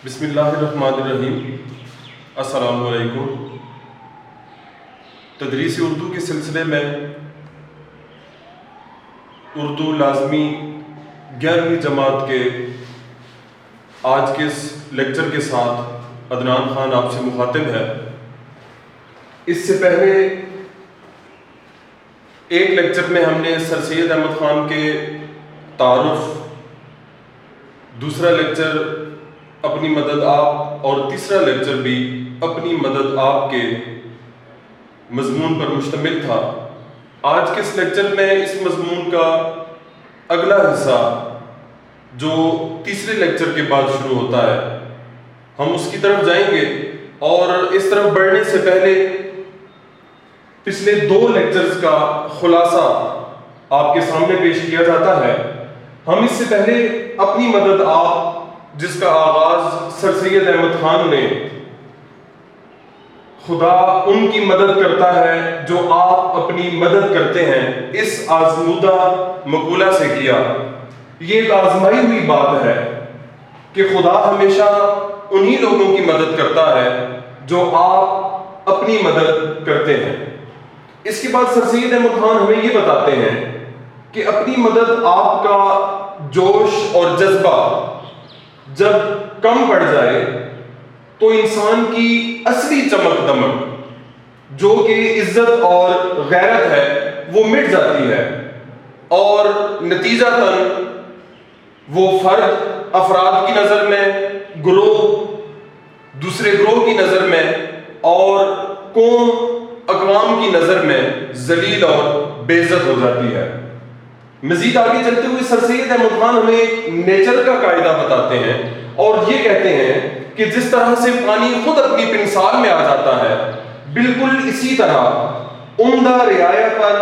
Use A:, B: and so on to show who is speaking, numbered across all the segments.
A: بسم اللہ الرحمن الرحیم۔ السلام علیکم۔ تدریس اردو کے سلسلے میں اردو لازمی 11ویں جماعت کے آج کے اس لیکچر کے ساتھ عدنان خان آپ سے مخاطب ہے۔ اس سے پہلے ایک لیکچر میں ہم نے سر سید احمد خان کے تعارف، دوسرا لیکچر اپنی مدد آپ اور تیسرا لیکچر بھی اپنی مدد آپ کے مضمون پر مشتمل تھا۔ آج کے اس لیکچر میں اس مضمون کا اگلا حصہ جو تیسرے لیکچر کے بعد شروع ہوتا ہے، ہم اس کی طرف جائیں گے، اور اس طرف بڑھنے سے پہلے پچھلے 2 لیکچرز کا خلاصہ آپ کے سامنے پیش کیا جاتا ہے۔ ہم اس سے پہلے اپنی مدد آپ، جس کا آغاز سر سید احمد خان نے خدا ان کی مدد کرتا ہے جو آپ اپنی مدد کرتے ہیں، اس آزمودہ مقولہ سے کیا۔ یہ ایک آزمائی ہوئی بات ہے کہ خدا ہمیشہ انہی لوگوں کی مدد کرتا ہے جو آپ اپنی مدد کرتے ہیں۔ اس کے بعد سر سید احمد خان ہمیں یہ بتاتے ہیں کہ اپنی مدد آپ کا جوش اور جذبہ جب کم پڑ جائے تو انسان کی اصلی چمک دمک جو کہ عزت اور غیرت ہے وہ مٹ جاتی ہے، اور نتیجتاً وہ فرد افراد کی نظر میں، گروہ دوسرے گروہ کی نظر میں، اور قوم اقوام کی نظر میں ذلیل اور بے عزت ہو جاتی ہے۔ مزید آگے چلتے ہوئے سر سید احمد خان ہمیں ایک نیچر کا قاعدہ بتاتے ہیں، اور یہ کہتے ہیں کہ جس طرح سے پانی خود اپنی پنسال میں آ جاتا ہے، بالکل اسی طرح عمدہ رعایا پر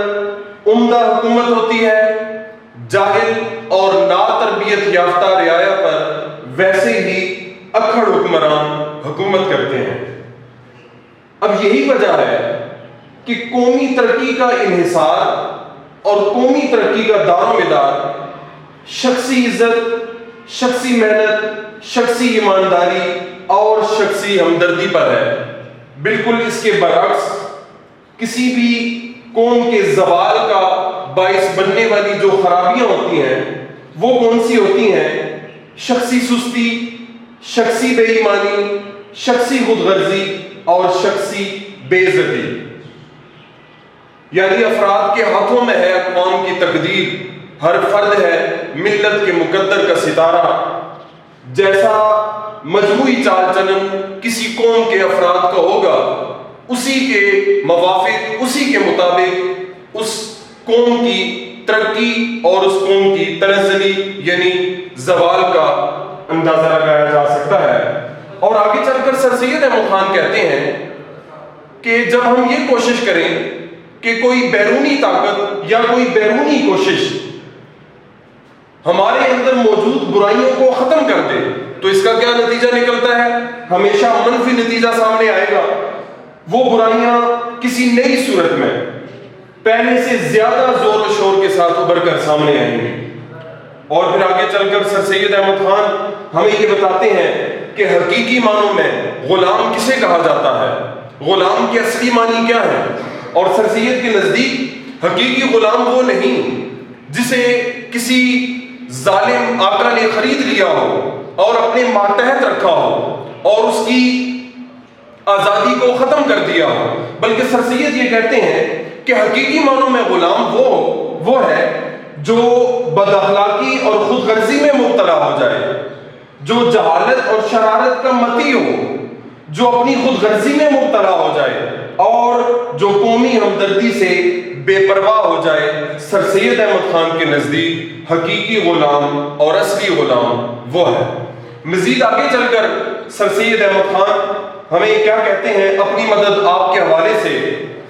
A: عمدہ حکومت ہوتی ہے، جاہل اور ناتربیت یافتہ رعایا پر ویسے ہی اکھڑ حکمران حکومت کرتے ہیں۔ اب یہی وجہ ہے کہ قومی ترقی کا انحصار اور قومی ترقی کا دار و مدار شخصی عزت، شخصی محنت، شخصی ایمانداری اور شخصی ہمدردی پر ہے۔ بالکل اس کے برعکس کسی بھی قوم کے زوال کا باعث بننے والی جو خرابیاں ہوتی ہیں وہ کون سی ہوتی ہیں؟ شخصی سستی، شخصی بے ایمانی، شخصی خود غرضی اور شخصی بے عزتی۔ یعنی افراد کے ہاتھوں میں ہے اقوام کی تقدیر، ہر فرد ہے ملت کے مقدر کا ستارہ۔ جیسا مجموعی چال چلن کسی قوم کے افراد کا ہوگا، اسی کے موافق، اسی کے مطابق اس قوم کی ترقی اور اس قوم کی تنزلی یعنی زوال کا اندازہ لگایا جا سکتا ہے۔ اور آگے چل کر سر سید احمد خان کہتے ہیں کہ جب ہم یہ کوشش کریں کہ کوئی بیرونی طاقت یا کوئی بیرونی کوشش ہمارے اندر موجود برائیوں کو ختم کر دے تو اس کا کیا نتیجہ نکلتا ہے؟ ہمیشہ منفی نتیجہ سامنے آئے گا۔ وہ برائیاں کسی نئی صورت میں پہلے سے زیادہ زور و شور کے ساتھ ابھر کر سامنے آئیں گے۔ اور پھر آگے چل کر سر سید احمد خان ہمیں یہ بتاتے ہیں کہ حقیقی معنوں میں غلام کسے کہا جاتا ہے، غلام کے اصلی معنی کیا ہے۔ اور سر سید کے نزدیک حقیقی غلام وہ نہیں جسے کسی ظالم آقا نے خرید لیا ہو اور اپنے ماتحت رکھا ہو اور اس کی آزادی کو ختم کر دیا ہو، بلکہ سر سید یہ کہتے ہیں کہ حقیقی معنوں میں غلام وہ ہے جو بد اخلاقی اور خود غرضی میں مبتلا ہو جائے، جو جہالت اور شرارت کا متی ہو، جو اپنی خود غرضی میں مبتلا ہو جائے اور جو قومی ہمدردی سے بے پرواہ ہو جائے۔ سر سید احمد خان کے نزدیک حقیقی غلام اور اصلی غلام وہ ہے۔ مزید آگے چل کر سر سید احمد خان ہمیں کیا کہتے ہیں اپنی مدد آپ کے حوالے سے؟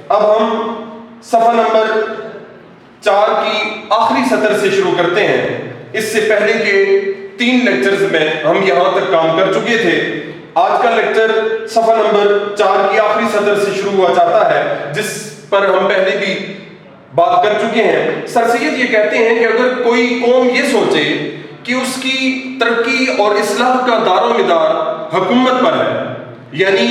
A: اب ہم صفحہ نمبر 4 کی آخری سطر سے شروع کرتے ہیں۔ اس سے پہلے کے 3 لیکچرز میں ہم یہاں تک کام کر چکے تھے۔ آج کا لیکچر صفحہ نمبر 4 کی آخری سطر سے شروع ہوا چاہتا ہے، جس پر ہم پہلے بھی بات کر چکے ہیں۔ سر سید یہ کہتے ہیں کہ اگر کوئی قوم یہ سوچے کہ اس کی ترقی اور اصلاح کا دار و مدار حکومت پر ہے، یعنی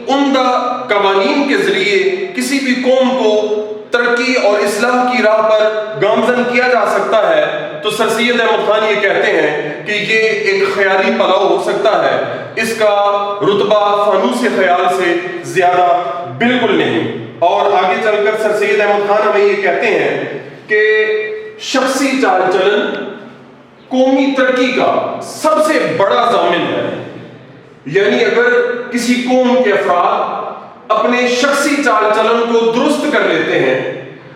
A: عمدہ قوانین کے ذریعے کسی بھی قوم کو ترقی اور اصلاح کی راہ پر گامزن کیا جا سکتا ہے، تو سر سید احمد خان یہ کہتے ہیں کہ یہ ایک خیالی پلاؤ ہو سکتا ہے، اس کا رتبہ فانوس خیال سے زیادہ بالکل نہیں۔ اور آگے چل کر سر سید احمد خان ہمیں یہ کہتے ہیں کہ شخصی چال چلن قومی ترقی کا سب سے بڑا ضامن ہے، یعنی اگر کسی قوم کے افراد اپنے شخصی چال چلن کو درست کر لیتے ہیں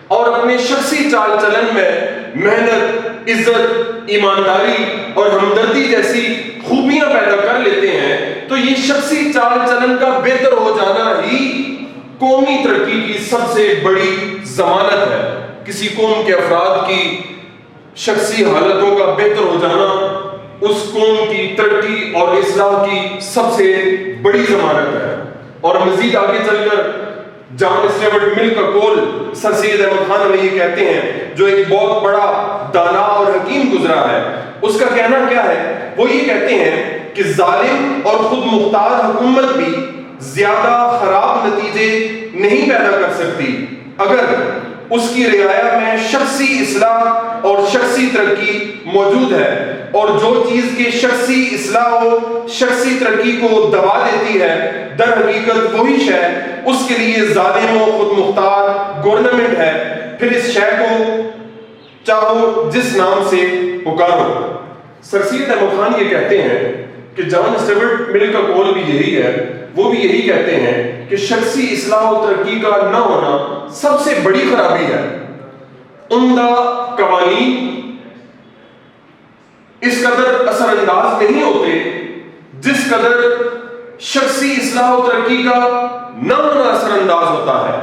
A: اور اپنے شخصی چال چلن میں محنت، عزت، ایمانداری اور ہمدردی جیسی خوبیاں پیدا کر لیتے ہیں، تو یہ شخصی چال چلن کا بہتر ہو جانا ہی قومی ترقی کی سب سے بڑی ضمانت ہے۔ کسی قوم کے افراد کی شخصی حالتوں کا بہتر ہو جانا اس قوم کی ترقی اور اصلاح کی سب سے بڑی ضمانت ہے۔ اور مزید آگے چل کر جان اسٹیورٹ مل کا قول سر سید احمد خان ہمیں یہ کہتے ہیں، جو ایک بہت بڑا دانا اور حکیم گزرا ہے، اس کا کہنا کیا ہے؟ وہ یہ کہتے ہیں کہ ظالم اور خود مختار حکومت بھی زیادہ خراب نتیجے نہیں پیدا کر سکتی اگر اس کی رعایا میں شخصی اصلاح اور شخصی ترقی موجود ہے، اور جو چیز کے شخصی اصلاح و شخصی ترقی کو دبا دیتی ہے در حقیقت وہی شے اس کے لیے ظالم و خود مختار گورنمنٹ ہے، پھر اس شے کو چاہو جس نام سے پکارو۔ سر سید احمد خان یہ کہتے ہیں کہ جان اسٹیورٹ مل کا قول بھی یہی ہے، وہ بھی یہی کہتے ہیں کہ شخصی اصلاح و ترقی کا نہ ہونا سب سے بڑی خرابی ہے۔ عمدہ قوانین اس قدر اثر انداز نہیں ہوتے جس قدر شخصی اصلاح و ترقی کا نہ ہونا اثر انداز ہوتا ہے۔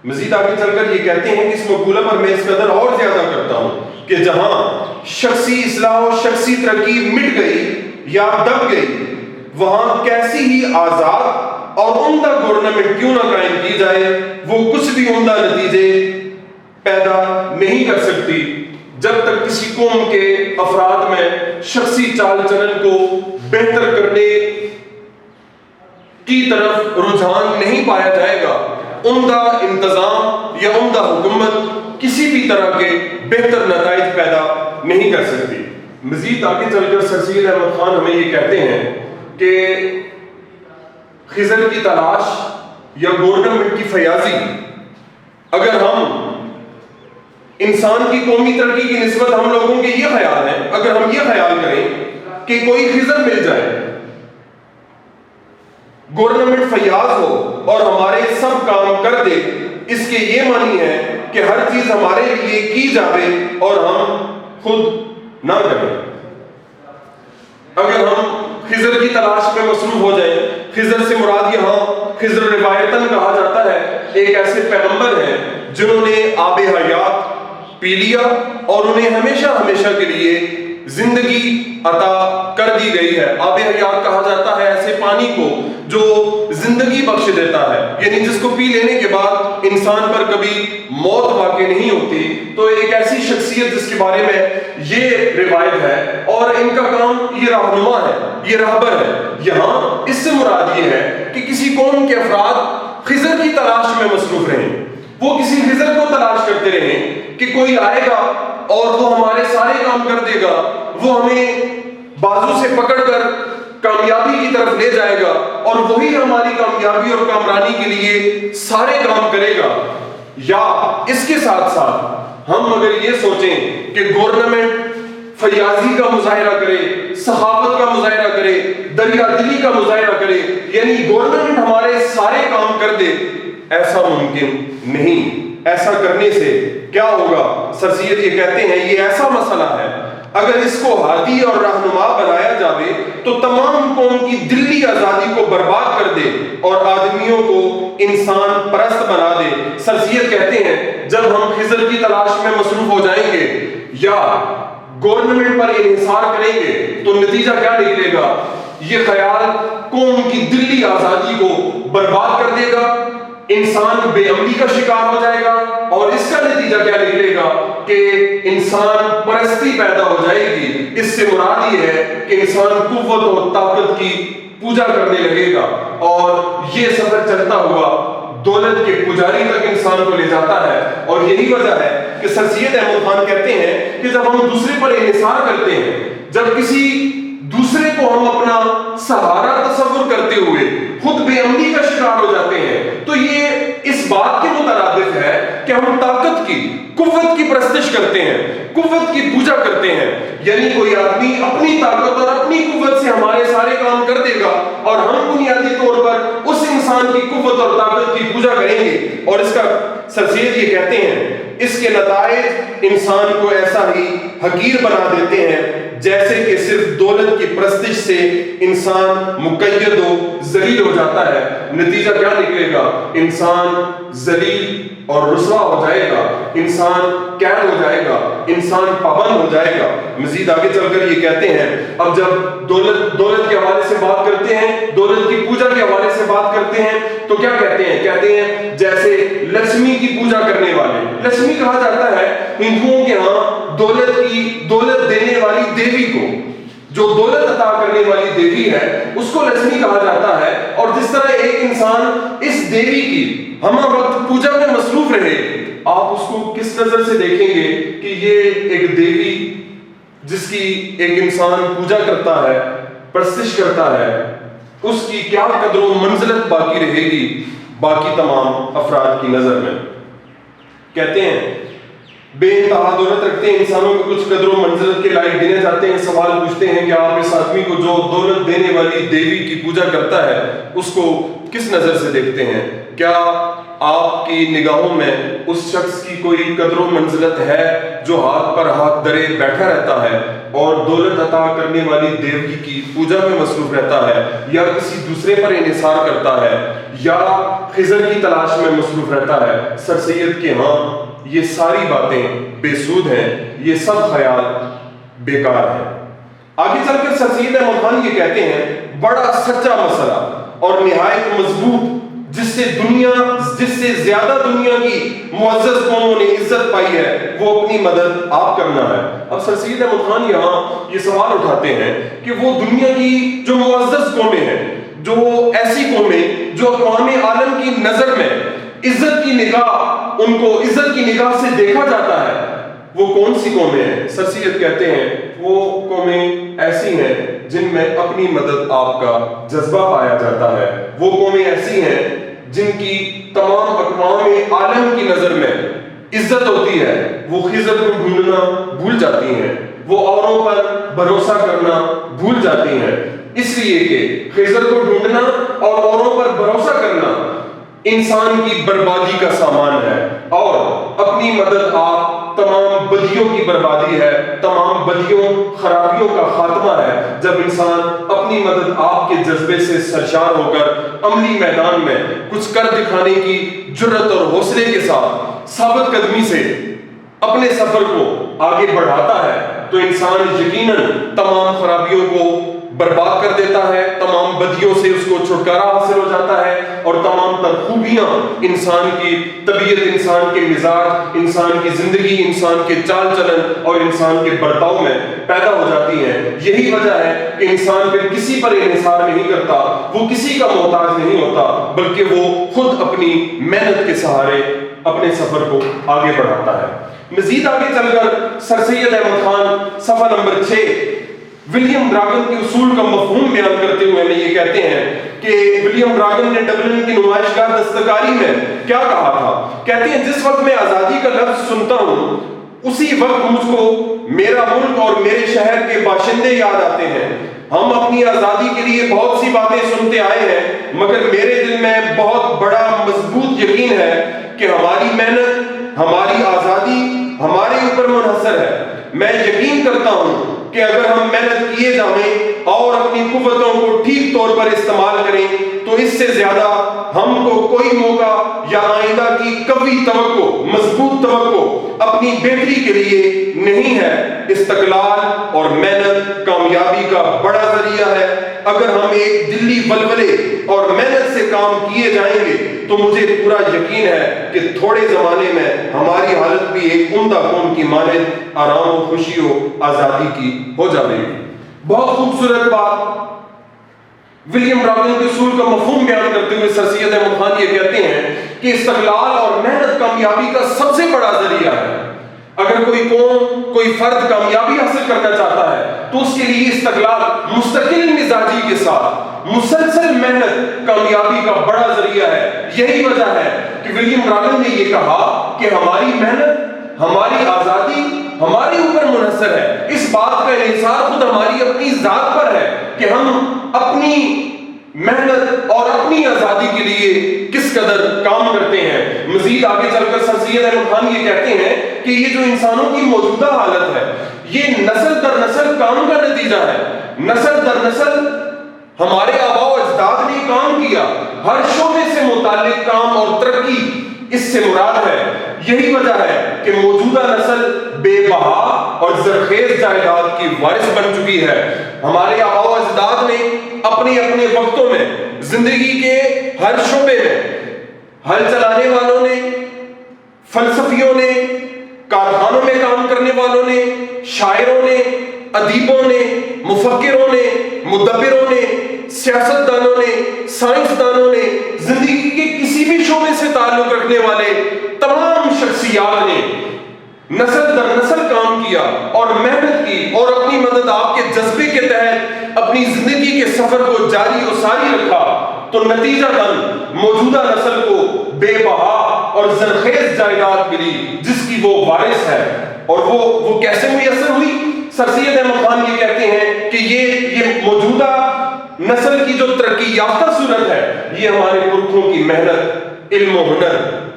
A: مزید آگے چل کر یہ کہتے ہیں کہ اس مقولہ پر میں اس قدر اور زیادہ کرتا ہوں کہ جہاں شخصی اصلاح و شخصی ترقی مٹ گئی یا دب گئی، وہاں کیسی ہی آزاد اور عمدہ گورنمنٹ کیوں نہ قائم کی جائے، وہ کچھ بھی عمدہ نتیجے پیدا نہیں کر سکتی جب تک کسی قوم کے افراد میں شخصی چال چلن کو بہتر کرنے کی طرف رجحان نہیں پایا جائے گا۔ عمدہ انتظام یا عمدہ حکومت کسی بھی طرح کے بہتر نتائج پیدا نہیں کر سکتی۔ مزید آگے چل کر سر سید احمد خان ہمیں یہ کہتے ہیں کہ خضر کی تلاش یا گورنمنٹ کی فیاضی، اگر ہم انسان کی قومی ترقی کی نسبت ہم لوگوں کے یہ خیال ہے، اگر ہم یہ خیال کریں کہ کوئی خضر مل جائے، گورنمنٹ فیاض ہو اور ہمارے سب کام کر دے، اس کے یہ معنی ہے کہ ہر چیز ہمارے لیے کی جاوے اور ہم خود نہ کریں۔ اگر ہم خضر کی تلاش میں مصروف ہو جائیں، خضر سے مراد یہاں خضر روایتاً کہا جاتا ہے، ایک ایسے پیغمبر ہیں جنہوں نے آب حیات پی لیا اور انہیں ہمیشہ ہمیشہ کے لیے زندگی عطا کر دی گئی ہے۔ آب حیات کہا جاتا ہے ایسے پانی کو جو زندگی بخش دیتا ہے، یعنی جس کو پی لینے کے بعد انسان پر کبھی موت واقع نہیں ہوتی۔ تو ایک ایسی شخصیت جس کے بارے میں یہ روایت ہے، اور ان کا کام یہ رہنما ہے، یہ راہبر ہے۔ یہاں اس سے مراد یہ ہے کہ کسی قوم کے افراد خضر کی تلاش میں مصروف رہیں، وہ کسی خضر کو تلاش کرتے رہیں کہ کوئی آئے گا اور وہ ہمارے سارے کام کر دے گا، وہ ہمیں بازو سے پکڑ کر کامیابی کی طرف لے جائے گا اور وہی ہماری کامیابی اور کامرانی کے لیے سارے کام کرے گا۔ یا اس کے ساتھ ساتھ ہم اگر یہ سوچیں کہ گورنمنٹ فیاضی کا مظاہرہ کرے، سخاوت کا مظاہرہ کرے، دریا دلی کا مظاہرہ کرے، یعنی گورنمنٹ ہمارے سارے کام کر دے، ایسا ممکن نہیں۔ ایسا کرنے سے کیا ہوگا؟ سر سید یہ کہتے ہیں یہ ایسا مسئلہ ہے، اگر اس کو ہادی اور رہنما بنایا جاوے تو تمام قوم کی دلی آزادی کو برباد کر دے اور آدمیوں کو انسان پرست بنا دے۔ سر سید کہتے ہیں جب ہم خضر کی تلاش میں مصروف ہو جائیں گے یا گورنمنٹ پر انحصار کریں گے تو نتیجہ کیا نکلے گا؟ یہ خیال قوم کی دلی آزادی کو برباد کر دے گا، انسان بے امنی کا شکار ہو جائے گا، اور اس کا نتیجہ کیا نکلے گا کہ انسان پرستی پیدا ہو جائے گی۔ اس سے مراد یہ ہے کہ انسان قوت اور طاقت کی پوجا کرنے لگے گا، اور یہ سفر چلتا ہوا دولت کے پجاری تک انسان کو لے جاتا ہے۔ اور یہی وجہ ہے کہ سر سید احمد خان کہتے ہیں کہ جب ہم دوسرے پر انحصار کرتے ہیں، جب کسی دوسرے کو ہم اپنا سہارا تصور کرتے ہوئے خود بے امنی کا شکار ہو جاتے ہیں، تو یہ اس بات کے مترادف ہے کہ ہم طاقت کی، قوت کی پرستش کرتے ہیں، قوت کی پوجا کرتے ہیں۔ یعنی کوئی آدمی اپنی طاقت اور اپنی قوت سے ہمارے سارے کام کر دے گا، اور ہم بنیادی طور پر اس انسان کی قوت اور طاقت کی پوجا کریں گے۔ اور اس کا سر سید یہ کہتے ہیں اس کے نتائج انسان کو ایسا ہی حقیر بنا دیتے ہیں جیسے کہ صرف دولت کی پرستش سے انسان مقید و ذلیل ہو جاتا ہے۔ نتیجہ کیا نکلے گا؟ انسان ذلیل اور رسوا ہو جائے گا، انسان قید ہو جائے گا، انسان پابند ہو جائے گا۔ مزید آگے چل کر یہ کہتے ہیں، اب جب دولت کے حوالے سے بات کرتے ہیں، دولت کی پوجا کے حوالے سے بات کرتے ہیں، تو کیا کہتے ہیں؟ کہتے ہیں جیسے لکشمی کی پوجا کرنے والے، لکشمی کہا جاتا ہے ہندوؤں کے ہاں دولت دینے والی دیوی کو، جو دولت عطا کرنے والی دیوی ہے اس کو لکشمی کہا جاتا ہے۔ اور جس طرح ایک انسان اس دیوی کی ہمہ وقت پوجا میں مصروف رہے، آپ اس کو کس نظر سے دیکھیں گے کہ یہ ایک دیوی جس کی ایک انسان پوجا کرتا ہے، پرستش کرتا ہے، اس کی کیا قدر و منزلت باقی رہے گی باقی تمام افراد کی نظر میں۔ کہتے ہیں بے انتہا دولت رکھتے ہیں انسانوں کو کچھ قدر و منزلت کے لائق گنے جاتے ہیں۔ سوال پوچھتے ہیں کہ آپ اس آدمی کو جو دولت دینے والی دیوی کی پوجا کرتا ہے اس کو کس نظر سے دیکھتے ہیں؟ کیا آپ کی نگاہوں میں اس شخص کی کوئی قدر و منزلت ہے جو ہاتھ پر ہاتھ دھرے بیٹھا رہتا ہے اور دولت عطا کرنے والی دیوی کی پوجا میں مصروف رہتا ہے، یا کسی دوسرے پر انحصار کرتا ہے، یا خضر کی تلاش میں مصروف رہتا ہے؟ سر سید کے ہاں یہ ساری باتیں بے سود ہیں، یہ سب خیال بیکار ہیں۔ آگے چل کر سر سید احمد خان یہ کہتے ہیں بڑا سچا مسئلہ اور نہایت مضبوط، جس سے زیادہ دنیا کی معزز قوموں نے عزت پائی ہے، وہ اپنی مدد آپ کرنا ہے۔ اب سر سید احمد خان یہاں یہ سوال اٹھاتے ہیں کہ وہ دنیا کی جو معزز قومیں ہیں، جو ایسی قومیں جو اقوام عالم کی نظر میں عزت کی نگاہ سے دیکھا جاتا ہے، وہ کون سی قومیں ہیں؟ سر سید کہتے ہیں وہ قومیں ایسی ہیں جن میں اپنی مدد آپ کا جذبہ پایا جاتا ہے، وہ قومیں ایسی ہیں جن کی تمام اقوام عالم کی نظر میں عزت ہوتی ہے، وہ خضر کو ڈھونڈنا بھول جاتی ہیں، وہ اوروں پر بھروسہ کرنا بھول جاتی ہیں، اس لیے کہ خضر کو ڈھونڈنا اور اوروں پر بھروسہ کرنا انسان کی بربادی کا سامان ہے، اور اپنی مدد آپ تمام بدیوں کی بربادی ہے، تمام بدیوں خرابیوں کا خاتمہ ہے۔ جب انسان اپنی مدد آپ کے جذبے سے سرشار ہو کر عملی میدان میں کچھ کر دکھانے کی جرت اور حوصلے کے ساتھ ثابت قدمی سے اپنے سفر کو آگے بڑھاتا ہے، تو انسان یقیناً تمام خرابیوں کو برباد کر دیتا ہے، تمام بدیوں سے اس کو چھٹکارا حاصل ہو جاتا ہے، اور تمام تر خوبیاں انسان کی طبیعت، انسان کے مزاج، انسان کی زندگی، انسان کے چال چلن اور انسان کے برتاؤ میں پیدا ہو جاتی ہیں۔ یہی وجہ ہے کہ انسان پھر کسی پر انحصار نہیں کرتا، وہ کسی کا محتاج نہیں ہوتا، بلکہ وہ خود اپنی محنت کے سہارے اپنے سفر کو آگے بڑھاتا ہے۔ مزید آگے چل کر سر سید احمد خان صفحہ نمبر 6 ولیم ڈراگن کے اصول کا مفہوم بیان کرتے ہوئے میں یہ کہتے ہیں کہ ولیم ڈراگن نے ڈبلن کی نمائشگاہ دستکاری میں کیا کہا تھا؟ کہتے ہیں جس وقت میں آزادی کا لفظ سنتا ہوں اسی وقت مجھ کو میرا ملک اور میرے شہر کے باشندے یاد آتے ہیں۔ ہم اپنی آزادی کے لیے بہت سی باتیں سنتے آئے ہیں، مگر میرے دل میں بہت بڑا مضبوط یقین ہے کہ ہماری محنت، ہماری آزادی ہمارے اوپر منحصر ہے۔ میں یقین کرتا ہوں کہ اگر ہم محنت کیے جائیں اور اپنی قوتوں کو ٹھیک طور پر استعمال کریں تو اس سے زیادہ ہم کو کوئی موقع یا آئندہ کی قوی توقع، مضبوط توقع اپنی بہتری کے لیے نہیں ہے۔ استقلال اور محنت کامیابی کا بڑا ذریعہ ہے۔ اگر ہم ایک دلی ولولے اور محنت سے کام کیے جائیں گے تو مجھے پورا یقین ہے کہ تھوڑے زمانے میں ہماری حالت بھی ایک عمدہ قوم کی مانند آرام و خوشی و آزادی کی ہو جائے گی۔ بہت خوبصورت بات ولیم رابن کے اصول کا مفہوم بیان کرتے ہوئے سر سید احمد خان یہ کہتے ہیں کہ استقلال اور محنت کامیابی کا سب سے بڑا ذریعہ ہے۔ اگر کوئی قوم، کوئی فرد کامیابی حاصل کرنا چاہتا ہے تو اس کے لیے استقلال، مستقل مزاجی کے ساتھ مسلسل محنت کامیابی کا بڑا ذریعہ ہے۔ یہی وجہ ہے کہ ولیم رابن نے یہ کہا کہ ہماری محنت، ہماری آزادی ہمارے اوپر منحصر ہے۔ اس بات کا انحصار خود ہماری اپنی ذات پر ہے کہ ہم اپنی محنت اور اپنی آزادی کے لیے کس قدر کام کرتے ہیں۔ مزید آگے چل کر سر سید احمد خان یہ کہتے ہیں کہ یہ جو انسانوں کی موجودہ حالت ہے یہ نسل در نسل کام کا نتیجہ ہے۔ نسل در نسل ہمارے آباء و اجداد نے کام کیا، ہر شعبے سے متعلق کام اور ترقی اس سے مراد ہے۔ یہی وجہ ہے کہ موجودہ نسل بے بہا اور زرخیز جائیداد کی وارث بن چکی ہے۔ ہمارے آباء و اجداد نے اپنے اپنے وقتوں میں زندگی کے ہر شعبے میں، ہل چلانے والوں نے، فلسفیوں نے، کارخانوں میں کام کرنے والوں نے، شاعروں نے، ادیبوں نے، مفکروں نے، مدبروں نے، سیاستدانوں نے، سائنسدانوں نے، زندگی کے کسی بھی شعبے سے تعلق رکھنے والے تمام شخصیات نے نسل در نسل کام کیا اور محنت کی اور اپنی مدد آپ کے جذبے کے تحت اپنی زندگی کے سفر کو جاری و ساری رکھا، تو نتیجتاً موجودہ نسل کو بے بہا اور زرخیز جائیداد ملی جس کی وہ وارث ہے۔ اور وہ کیسے میسر ہوئی؟ سر سید احمد خان یہ کہتے ہیں کہ یہ موجودہ نسل کی جو ترقی یافتہ صورت ہے یہ ہمارے پرکھوں کی محنت، علم و ہنر،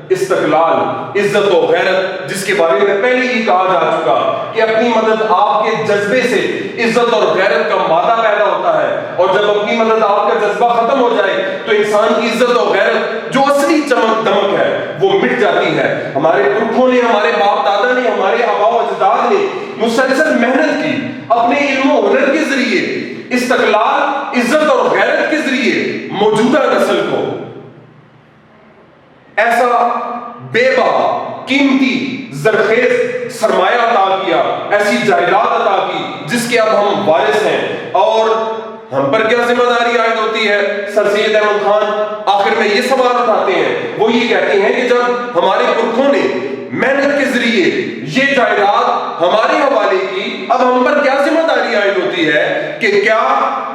A: استقلال، عزت و غیرت، جس کے بارے میں پہلے ہی کہا جا چکا کہ اپنی مدد آپ کے جذبے سے عزت اور غیرت کا مادہ پیدا ہوتا ہے، اور جب اپنی مدد آپ کا جذبہ ختم ہو جائے تو انسان کی عزت اور غیرت جو اصلی چمک دمک ہے وہ مٹ جاتی ہے۔ ہمارے پرکھوں نے، ہمارے باپ دادا نے، ہمارے آباء و اجداد نے مسلسل محنت کی، اپنے علم و ہنر کے ذریعے، استقلال، عزت اور غیرت کے ذریعے موجودہ نسل کو ایسا بے بہا، قیمتی، زرخیز سرمایہ عطا کیا، ایسی جائیداد عطا کی جس کے اب ہم وارث ہیں۔ اور ہم پر کیا ذمہ داری عائد ہوتی ہے؟ سر سید احمد خان آخر میں یہ سوال اٹھاتے ہیں، وہ یہ کہتے ہیں کہ جب ہمارے پرکھوں نے محنت کے ذریعے یہ جائیداد ہمارے حوالے کی، اب ہم پر کیا ذمہ داری عائد ہوتی ہے کہ کیا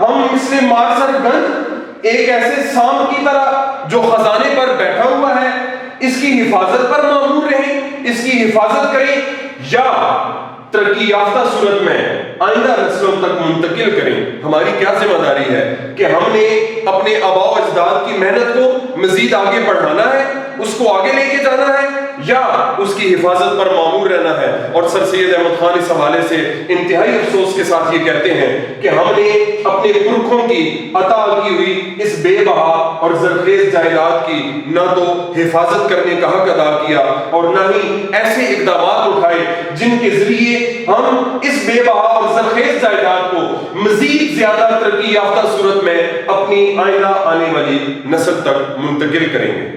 A: ہم مثل مارسر گنج ایک ایسے سام کی طرح جو خزانے پر بیٹھا ہوا ہے اس کی حفاظت پر مامور رہیں، اس کی حفاظت کریں، یا ترقی یافتہ صورت میں آئندہ نسلوں تک منتقل کریں؟ ہماری کیا ذمہ داری ہے کہ ہم نے اپنے آباء و اجداد کی محنت کو مزید آگے بڑھانا ہے، اس کو آگے لے کے جانا ہے، یا اس کی حفاظت پر مامور رہنا ہے؟ اور سر سید احمد خان اس حوالے سے انتہائی افسوس کے ساتھ یہ کہتے ہیں کہ ہم نے اپنے پرکھوں کی عطا کی ہوئی اس بے بہا اور زرخیز جائیداد کی نہ تو حفاظت کرنے کا حق ادا کیا اور نہ ہی ایسے اقدامات اٹھائے جن کے ذریعے ہم اس بے بہا اور زرخیز جائیداد کو مزید زیادہ ترقی یافتہ صورت میں اپنی آئندہ آنے والی نسل تک منتقل کریں گے۔